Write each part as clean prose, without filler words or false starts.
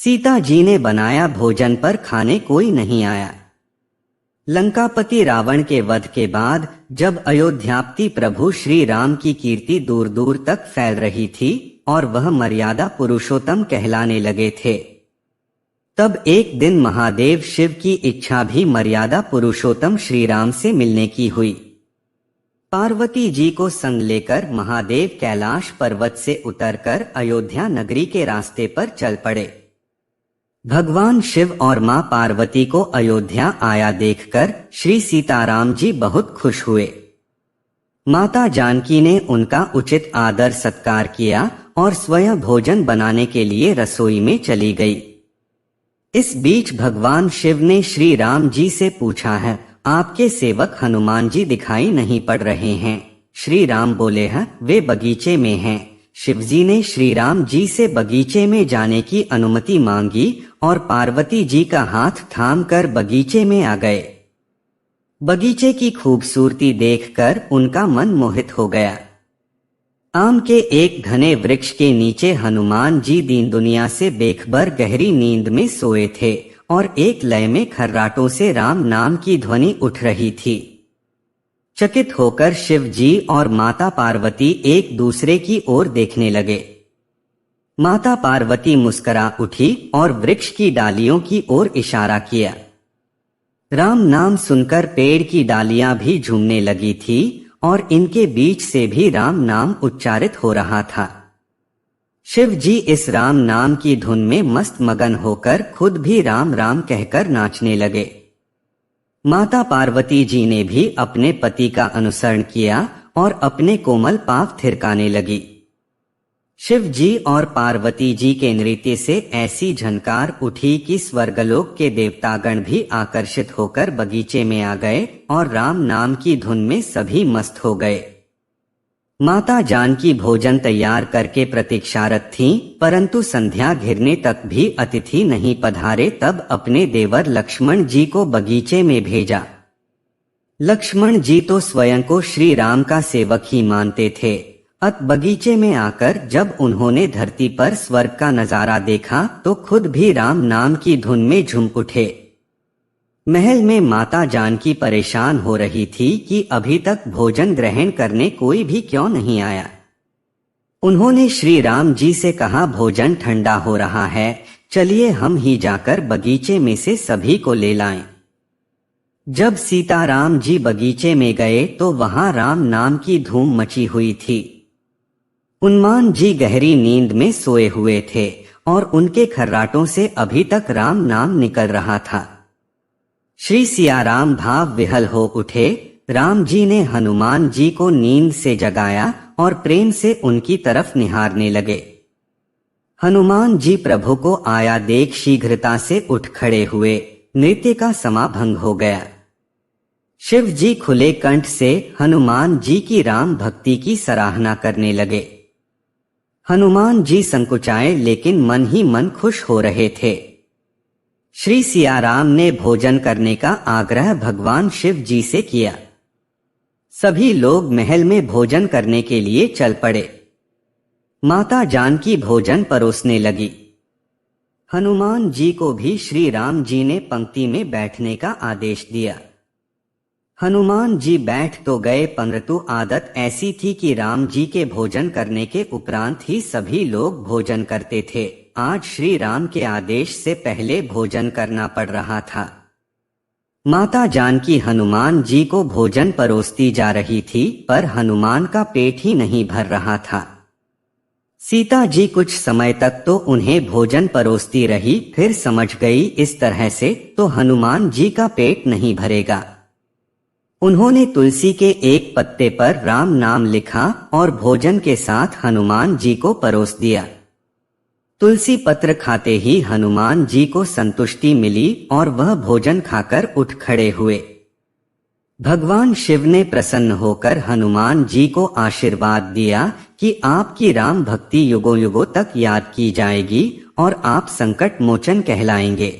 सीता जी ने बनाया भोजन पर खाने कोई नहीं आया। लंकापति रावण के वध के बाद जब अयोध्यापति प्रभु श्री राम की कीर्ति दूर दूर तक फैल रही थी और वह मर्यादा पुरुषोत्तम कहलाने लगे थे, तब एक दिन महादेव शिव की इच्छा भी मर्यादा पुरुषोत्तम श्री राम से मिलने की हुई। पार्वती जी को संग लेकर महादेव कैलाश पर्वत से उतरकर अयोध्या नगरी के रास्ते पर चल पड़े। भगवान शिव और मां पार्वती को अयोध्या आया देखकर श्री सीताराम जी बहुत खुश हुए। माता जानकी ने उनका उचित आदर सत्कार किया और स्वयं भोजन बनाने के लिए रसोई में चली गई। इस बीच भगवान शिव ने श्री राम जी से पूछा है, आपके सेवक हनुमान जी दिखाई नहीं पड़ रहे हैं। श्री राम बोले हैं, वे बगीचे में हैं। शिवजी ने श्री राम जी से बगीचे में जाने की अनुमति मांगी और पार्वती जी का हाथ थामकर बगीचे में आ गए। बगीचे की खूबसूरती देखकर उनका मन मोहित हो गया। आम के एक घने वृक्ष के नीचे हनुमान जी दीन दुनिया से बेखबर गहरी नींद में सोए थे और एक लय में खर्राटों से राम नाम की ध्वनि उठ रही थी। चकित होकर शिव जी और माता पार्वती एक दूसरे की ओर देखने लगे। माता पार्वती मुस्कुरा उठी और वृक्ष की डालियों की ओर इशारा किया। राम नाम सुनकर पेड़ की डालियां भी झूमने लगी थी और इनके बीच से भी राम नाम उच्चारित हो रहा था। शिव जी इस राम नाम की धुन में मस्त मगन होकर खुद भी राम राम कहकर नाचने लगे। माता पार्वती जी ने भी अपने पति का अनुसरण किया और अपने कोमल पांव थिरकाने लगी। शिव जी और पार्वती जी के नृत्य से ऐसी झनकार उठी कि स्वर्गलोक के देवतागण भी आकर्षित होकर बगीचे में आ गए और राम नाम की धुन में सभी मस्त हो गए। माता जानकी भोजन तैयार करके प्रतीक्षारत थीं, परंतु संध्या घिरने तक भी अतिथि नहीं पधारे। तब अपने देवर लक्ष्मण जी को बगीचे में भेजा। लक्ष्मण जी तो स्वयं को श्री राम का सेवक ही मानते थे। अत बगीचे में आकर जब उन्होंने धरती पर स्वर्ग का नजारा देखा तो खुद भी राम नाम की धुन में झूम उठे। महल में माता जानकी परेशान हो रही थी कि अभी तक भोजन ग्रहण करने कोई भी क्यों नहीं आया। उन्होंने श्री राम जी से कहा, भोजन ठंडा हो रहा है, चलिए हम ही जाकर बगीचे में से सभी को ले लाएं। जब सीताराम जी बगीचे में गए तो वहां राम नाम की धूम मची हुई थी। हनुमान जी गहरी नींद में सोए हुए थे और उनके खर्राटों से अभी तक राम नाम निकल रहा था। श्री सियाराम भाव विहल हो उठे। राम जी ने हनुमान जी को नींद से जगाया और प्रेम से उनकी तरफ निहारने लगे। हनुमान जी प्रभु को आया देख शीघ्रता से उठ खड़े हुए। नृत्य का समाभंग हो गया। शिव जी खुले कंठ से हनुमान जी की राम भक्ति की सराहना करने लगे। हनुमान जी संकुचाए लेकिन मन ही मन खुश हो रहे थे। श्री सियाराम ने भोजन करने का आग्रह भगवान शिव जी से किया। सभी लोग महल में भोजन करने के लिए चल पड़े। माता जानकी भोजन परोसने लगी। हनुमान जी को भी श्री राम जी ने पंक्ति में बैठने का आदेश दिया। हनुमान जी बैठ तो गए, परंतु आदत ऐसी थी कि राम जी के भोजन करने के उपरांत ही सभी लोग भोजन करते थे। आज श्री राम के आदेश से पहले भोजन करना पड़ रहा था। माता जानकी हनुमान जी को भोजन परोसती जा रही थी, पर हनुमान का पेट ही नहीं भर रहा था। सीता जी कुछ समय तक तो उन्हें भोजन परोसती रही, फिर समझ गई इस तरह से तो हनुमान जी का पेट नहीं भरेगा। उन्होंने तुलसी के एक पत्ते पर राम नाम लिखा और भोजन के साथ हनुमान जी को परोस दिया। तुलसी पत्र खाते ही हनुमान जी को संतुष्टि मिली और वह भोजन खाकर उठ खड़े हुए। भगवान शिव ने प्रसन्न होकर हनुमान जी को आशीर्वाद दिया कि आपकी राम भक्ति युगों युगों तक याद की जाएगी और आप संकट मोचन कहलाएंगे।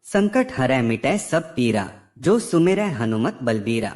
संकट हरै मिटै सब पीरा, जो सुमिरै हनुमत बलबीरा।